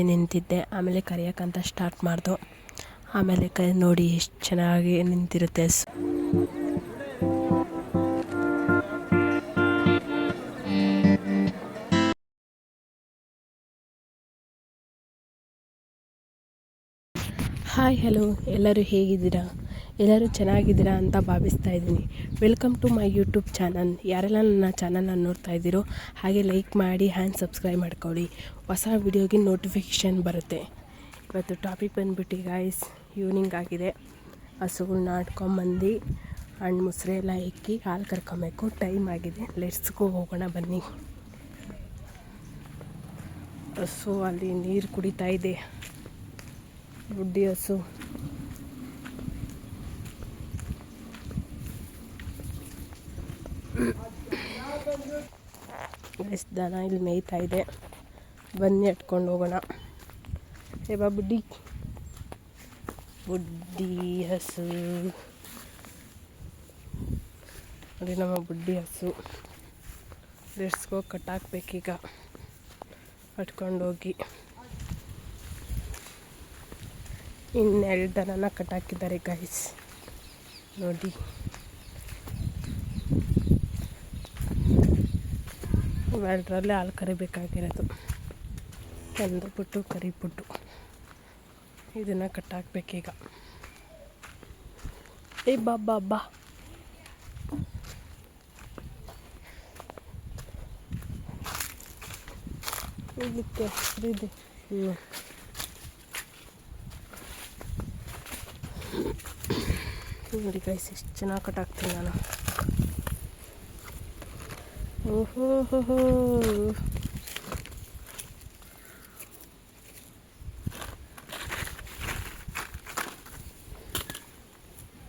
ನಿಂತಿದ್ದೆ. ಆಮೇಲೆ ಕರಿಯೋಕ್ಕಂತ ಸ್ಟಾರ್ಟ್ ಮಾಡ್ದು. ಆಮೇಲೆ ನೋಡಿ ಎಷ್ಟು ಚೆನ್ನಾಗಿ ನಿಂತಿರುತ್ತೆ. ಹಾಯ್ ಹಲೋ, ಎಲ್ಲರೂ ಹೇಗಿದ್ದೀರಾ? ಎಲ್ಲರೂ ಚೆನ್ನಾಗಿದ್ದೀರಾ ಅಂತ ಭಾವಿಸ್ತಾ ಇದ್ದೀನಿ. Welcome to my YouTube channel. ಯಾರೆಲ್ಲ ನನ್ನ ಚಾನಲ್ನ ನೋಡ್ತಾ ಇದ್ದೀರೋ ಹಾಗೆ ಲೈಕ್ ಮಾಡಿ ಆ್ಯಂಡ್ ಸಬ್ಸ್ಕ್ರೈಬ್ ಮಾಡ್ಕೊಳ್ಳಿ. ಹೊಸ ವಿಡಿಯೋಗೆ ನೋಟಿಫಿಕೇಷನ್ ಬರುತ್ತೆ. ಇವತ್ತು ಟಾಪಿಕ್ ಬಂದುಬಿಟ್ಟು ಗಾಯ್ಸ್, ಈವ್ನಿಂಗ್ ಆಗಿದೆ. ಹಸುಗಳ್ನ ಆಡ್ಕೊಂಬಂದು ಹಣ್ಣು ಮೊಸರೆ ಎಲ್ಲ ಇಕ್ಕಿ ಹಾಲು ಕರ್ಕೊಬೇಕು. ಟೈಮ್ ಆಗಿದೆ. ಲೆಟ್ಸ್ಗೂ ಹೋಗೋಣ ಬನ್ನಿ. ಹಸು ಅಲ್ಲಿ ನೀರು ಕುಡಿತಾ ಇದೆ. ಬುಡ್ಡಿ ಹಸು. ಎಷ್ಟು ದನ ಇಲ್ಲಿ ಮೇಯ್ತಾ ಇದೆ. ಬನ್ನಿ ಎಟ್ಕೊಂಡು ಹೋಗೋಣ. ಬಾ ಬುಡ್ಡಿ ಹಸು. ನೋಡಿ ನಮ್ಮ ಬುಡ್ಡಿ ಹಸು. ಲೆಟ್ಸ್ಗೋ ಕಟ್ಟಾಕ್ಬೇಕೀಗ. ಕಟ್ಕೊಂಡೋಗಿ ಇನ್ನೆರಡು ದನನ ಕಟ್ಟಾಕಿದ್ದಾರೆ ಗೈಸ್. ನೋಡಿ, ಇವೆರಡರಲ್ಲೇ ಹಾಲು ಕರಿಬೇಕಾಗಿರೋದು. ತಂದುಬಿಟ್ಟು ಕರಿಬಿಟ್ಟು ಇದನ್ನು ಕಟ್ಟಾಕ್ಬೇಕೀಗ. ಬಾ ಇದಕ್ಕೆ ಇದೆ. ನೋಡಿ ಗೈಸ್, ಎಷ್ಟು ಚೆನ್ನಾಗಿ ಕಟ್ಟಾಕ್ತೀನಿ ನಾನು. ಓಹೋ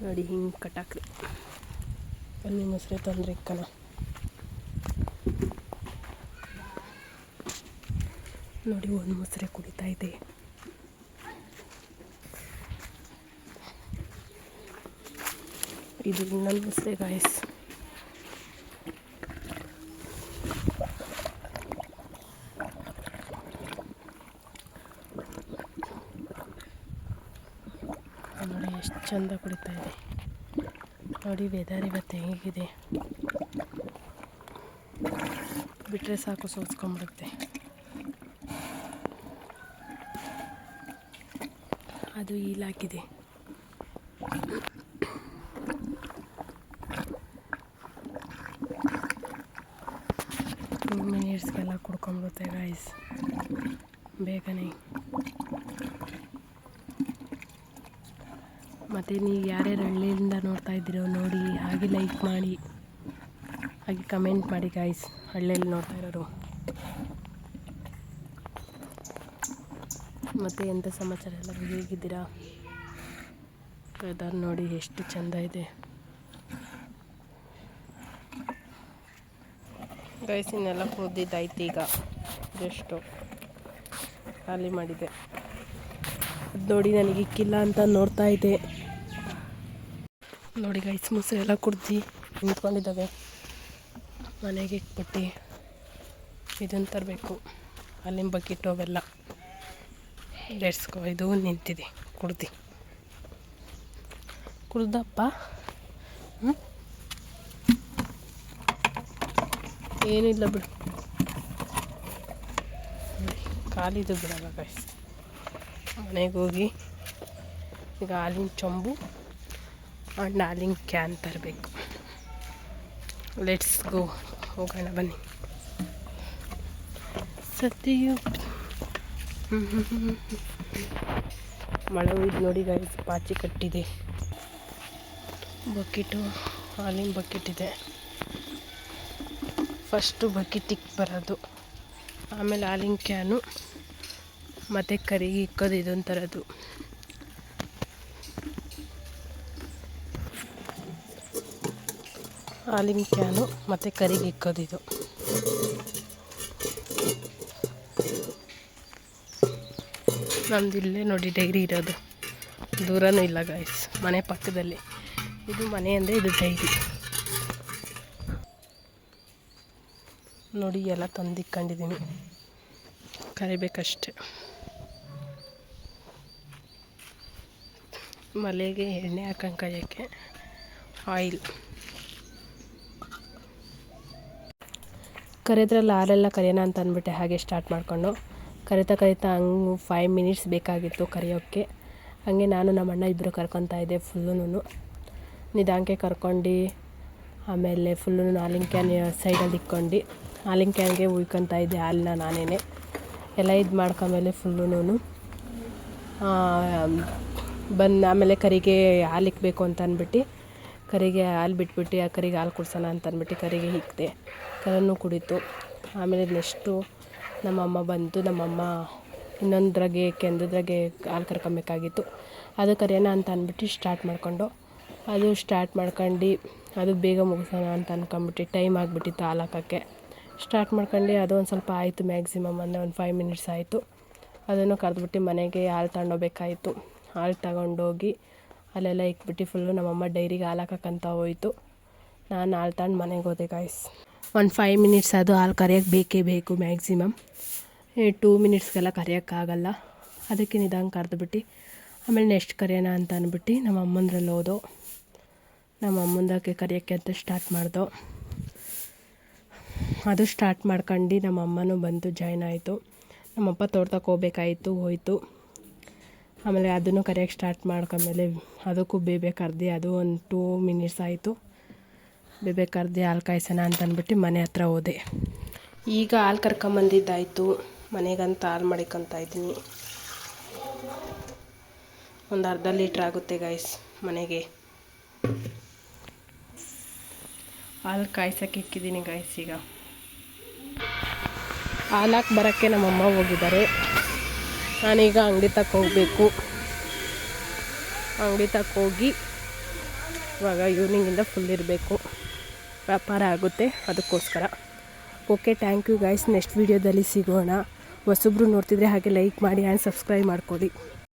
ನೋಡಿ, ಹಿಂಗೆ ಕಟ್ಟಾಕ್ರಿ. ಬನ್ನಿ ಮೊಸರೆ ತೊಂದರೆ ಇಕ್ಕಣ. ನೋಡಿ, ಒಂದು ಮೊಸರೆ ಕುಡಿತಾ ಇದೆ. ಇದು ಇನ್ನೊಂದು ಮೊಸರೆ ಗಾಯ್ಸ್. ನೋಡಿ ಎಷ್ಟು ಚಂದ ಕುಡಿತಾ ಇದೆ. ನೋಡಿ ವೆದರ್ ಇವತ್ತು ಹೇಗಿದೆ. ಬಿಟ್ಟರೆ ಸಾಕು, ಸೋಸ್ಕೊಂಡ್ಬಿಡುತ್ತೆ. ಅದು ಹೀಲಾಗಿದೆ. 2 ಮಿನಿಟ್ಸ್ಗೆಲ್ಲ ಕುಡ್ಕೊಂಬಿಡುತ್ತೆ ಗಾಯ್ಸ್, ಬೇಗನೆ. ಮತ್ತು ನೀವು ಯಾರ್ಯಾರು ಹಳ್ಳಿಯಿಂದ ನೋಡ್ತಾ ಇದ್ದೀರೋ ನೋಡಿ, ಹಾಗೆ ಲೈಕ್ ಮಾಡಿ, ಹಾಗೆ ಕಮೆಂಟ್ ಮಾಡಿ ಗಾಯ್ಸ್. ಹಳ್ಳಿಯಲ್ಲಿ ನೋಡ್ತಾ ಇರೋರು. ಮತ್ತು ಎಂಥ ಸಮಾಚಾರ, ಎಲ್ಲರೂ ಹೇಗಿದ್ದೀರಾ? ವೆದರ್ ನೋಡಿ ಎಷ್ಟು ಚೆಂದ ಇದೆ ಗೈಸ್. ಇನ್ನೆಲ್ಲ ಕುದಿದ್ದಾಯ್ತು. ಈಗ ಜಸ್ಟು ಖಾಲಿ ಮಾಡಿದೆ. ಅದು ನೋಡಿ, ನನಗೆ ಇಕ್ಕಿಲ್ಲ ಅಂತ ನೋಡ್ತಾ ಇದೆ. ನೋಡಿ ಗೈಸ್, ಮೊಸರು ಎಲ್ಲ ಕುಡ್ದು ನಿಂತ್ಕೊಂಡಿದ್ದಾವೆ. ಮನೆಗೆ ಇಟ್ಬಿಟ್ಟು ಇದನ್ನು ತರಬೇಕು. ಅಲ್ಲಿನ ಬಕೆಟು ಅವೆಲ್ಲ ಲೆಟ್ಸ್ಗೋ. ಇದು ನಿಂತಿದೆ. ಕುಡ್ದಪ್ಪ. ಏನಿಲ್ಲ ಬಿಡು, ಖಾಲಿದು ಬಿಡಲ್ಲ ಗೈಸ್. ಮನೆಗೆ ಹೋಗಿ ಈಗ ಹಾಲಿನ ಚೊಂಬು ಆ್ಯಂಡ್ ಹಾಲಿನ ಕ್ಯಾನ್ ತರಬೇಕು. ಲೆಟ್ಸ್ ಗೋ, ಹೋಗೋಣ ಬನ್ನಿ. ಸತ್ಯು ಮಳೆ ಹೋಯ್ತು ನೋಡಿ ಗೈಸ್. ಪಾಚಿ ಕಟ್ಟಿದೆ. ಬಕೆಟು, ಹಾಲಿನ ಬಕೆಟ್ ಇದೆ. ಫಸ್ಟು ಬಕೆಟಿಗೆ ಬರೋದು, ಆಮೇಲೆ ಹಾಲಿನ ಕ್ಯಾನು, ಮತ್ತು ಕರಿಗೆ ಇಕ್ಕೋದು ಇದೊಂದು ಥರದ್ದು. ಹಾಲಿನ ಕ್ಯಾನು ಮತ್ತು ಕರಿಗೆ ಇಕ್ಕೋದು ಇದು. ನಮ್ದು ಇಲ್ಲೇ ನೋಡಿ ಡೈರಿ ಇರೋದು, ದೂರನೂ ಇಲ್ಲ ಗಾಯ್ಸ್, ಮನೆ ಪಕ್ಕದಲ್ಲಿ. ಇದು ಮನೆ ಅಂದರೆ ಇದು ಡೈರಿ. ನೋಡಿ ಎಲ್ಲ ತಂದಿಕ್ಕೊಂಡಿದ್ದೀನಿ, ಕರಿಬೇಕಷ್ಟೆ. ಮಲೆಗೆ ಎಣ್ಣೆ ಹಾಕೊಂಡು ಕರಿಯೋಕ್ಕೆ ಆಯಿಲ್ ಕರೆದ್ರಲ್ಲಿ ಹಾಲೆಲ್ಲ ಕರಿಯೋಣ ಅಂತ ಅಂದ್ಬಿಟ್ಟೆ. ಹಾಗೆ ಸ್ಟಾರ್ಟ್ ಮಾಡಿಕೊಂಡು ಕರಿತಾ ಹಂಗೆ 5 ಮಿನಿಟ್ಸ್ ಬೇಕಾಗಿತ್ತು ಕರಿಯೋಕ್ಕೆ. ಹಾಗೆ ನಾನು ನಮ್ಮ ಅಣ್ಣ ಇಬ್ಬರು ಕರ್ಕೊತಾ ಇದ್ದೆ. ಫುಲ್ಲೂ ನಿಧಾನಕ್ಕೆ ಕರ್ಕೊಂಡು ಆಮೇಲೆ ಫುಲ್ಲು ಹಾಲಿನ ಕ್ಯಾನ್ ಸೈಡಲ್ಲಿ ಇಕ್ಕೊಂಡು ಹಾಲಿನ ಕ್ಯಾನ್ಗೆ ಉಯ್ಕೊತಾ ಇದ್ದೆ ಹಾಲನ್ನ ನಾನೇ ಎಲ್ಲ ಇದು ಮಾಡ್ಕೊಂಡ್ಮೇಲೆ ಫುಲ್ಲೂ ಬಂದು ಆಮೇಲೆ ಕರಿಗೆ ಹಾಲು ಇಕ್ಬೇಕು ಅಂತ ಅಂದ್ಬಿಟ್ಟು ಕರಿಗೆ ಹಾಲು ಬಿಟ್ಬಿಟ್ಟು ಆ ಕರಿಗೆ ಹಾಲು ಕುಡ್ಸೋಣ ಅಂತ ಅಂದ್ಬಿಟ್ಟು ಕರಿಗೆ ಇಕ್ಕಿದೆ. ಕರನ್ನು ಕುಡಿತು. ಆಮೇಲೆ ನೆಕ್ಸ್ಟು ನಮ್ಮಮ್ಮ ಬಂತು. ನಮ್ಮಮ್ಮ ಇನ್ನೊಂದ್ರಾಗೆ ಕೆಂದದ್ರಾಗೆ ಹಾಲು ಕರ್ಕೊಬೇಕಾಗಿತ್ತು. ಅದು ಕರಿಯೋಣ ಅಂತ ಅಂದ್ಬಿಟ್ಟು ಸ್ಟಾರ್ಟ್ ಮಾಡ್ಕೊಂಡು ಅದು ಸ್ಟಾರ್ಟ್ ಮಾಡ್ಕೊಂಡು ಅದು ಬೇಗ ಮುಗಿಸೋಣ ಅಂತ ಅಂದ್ಕೊಂಬಿಟ್ಟು ಟೈಮ್ ಆಗಿಬಿಟ್ಟಿತ್ತು ಹಾಲು ಹಾಕೋಕ್ಕೆ. ಸ್ಟಾರ್ಟ್ ಮಾಡ್ಕೊಂಡು ಅದು ಒಂದು ಸ್ವಲ್ಪ ಆಯಿತು. ಮ್ಯಾಕ್ಸಿಮಮ್ ಅಂದರೆ ಒಂದು 5 ಮಿನಿಟ್ಸ್ ಆಯಿತು. ಅದನ್ನು ಕರೆದ್ಬಿಟ್ಟು ಮನೆಗೆ ಹಾಲು ತಗೊಂಡೋಗ್ಬೇಕಾಯಿತು. ಹಾಲು ತಗೊಂಡೋಗಿ ಅಲ್ಲೆಲ್ಲ ಇಕ್ಬಿಟ್ಟು ಫುಲ್ಲು ನಮ್ಮಮ್ಮ ಡೈರಿಗೆ ಹಾಲು ಹಾಕಕ್ಕಂತ ಹೋಯಿತು. ನಾನು ಹಾಲು ತಗೊಂಡು ಮನೆಗೆ ಹೋದೆ ಗಾಯ್ಸ್. ಒಂದು 5 ಮಿನಿಟ್ಸ್ ಅದು ಹಾಲು ಕರಿಯೋಕ್ಕೆ ಬೇಕೇ ಬೇಕು ಮ್ಯಾಕ್ಸಿಮಮ್. 2 ಮಿನಿಟ್ಸ್ಗೆಲ್ಲ ಕರಿಯೋಕ್ಕಾಗಲ್ಲ. ಅದಕ್ಕೆ ನಿಧಾನ ಕರೆದ್ಬಿಟ್ಟು ಆಮೇಲೆ ನೆಕ್ಸ್ಟ್ ಕರಿಯೋಣ ಅಂತ ಅಂದ್ಬಿಟ್ಟು ನಮ್ಮ ಅಮ್ಮಂದ್ರಲ್ಲಿ ಹೋದೋ. ನಮ್ಮ ಅಮ್ಮಂದಕ್ಕೆ ಕರಿಯೋಕ್ಕೆ ಅಂತ ಸ್ಟಾರ್ಟ್ ಮಾಡ್ದೋ. ಅದು ಸ್ಟಾರ್ಟ್ ಮಾಡ್ಕೊಂಡು ನಮ್ಮ ಅಮ್ಮನೂ ಬಂದು ಜಾಯ್ನ್ ಆಯಿತು. ನಮ್ಮಪ್ಪ ತೋಟಕ್ಕೆ ಹೋಗ್ಬೇಕಾಯಿತು, ಹೋಯಿತು. ಆಮೇಲೆ ಅದನ್ನು ಕರಿಯೋಕ್ಕೆ ಸ್ಟಾರ್ಟ್ ಮಾಡ್ಕೊಂಡ್ಮೇಲೆ ಅದಕ್ಕೂ ಬೇಬೆ ಕರ್ದು ಅದು ಒಂದು 2 ಮಿನಿಟ್ಸ್ ಆಯಿತು. ಬೇಬೆ ಕರ್ದು ಹಾಲು ಕಾಯಿಸೋಣ ಅಂತ ಅಂದ್ಬಿಟ್ಟು ಮನೆ ಹತ್ರ ಹೋದೆ. ಈಗ ಹಾಲು ಕರ್ಕೊಂಬಂದಿದ್ದಾಯಿತು. ಮನೆಗಂತ ಹಾಲು ಮಾಡಿಕೊತಾ ಇದ್ದೀನಿ. ಒಂದು ಅರ್ಧ ಲೀಟ್ರ್ ಆಗುತ್ತೆ ಗಾಯ್ಸ್ ಮನೆಗೆ. ಹಾಲು ಕಾಯ್ಸೋಕ್ಕೆ ಇಕ್ಕಿದ್ದೀನಿ ಗಾಯ್ಸ್. ಈಗ ಹಾಲು ಹಾಕಿ ಬರೋಕ್ಕೆ ನಮ್ಮಮ್ಮ ಹೋಗಿದ್ದಾರೆ. ನಾನೀಗ ಅಂಗಡಿ ತಕ್ಕ ಹೋಗಬೇಕು. ಅಂಗಡಿ ತಕ್ಕ ಹೋಗಿ ಇವಾಗ ಈವ್ನಿಂಗಿಂದ ಫುಲ್ ಇರಬೇಕು, ವ್ಯಾಪಾರ ಆಗುತ್ತೆ. ಅದಕ್ಕೋಸ್ಕರ okay, thank you guys. Next ವೀಡಿಯೋದಲ್ಲಿ ಸಿಗೋಣ. ಹೊಸಬ್ರು ನೋಡ್ತಿದ್ರೆ ಹಾಗೆ ಲೈಕ್ ಮಾಡಿ ಆ್ಯಂಡ್ ಸಬ್ಸ್ಕ್ರೈಬ್ ಮಾಡ್ಕೊಳ್ಳಿ.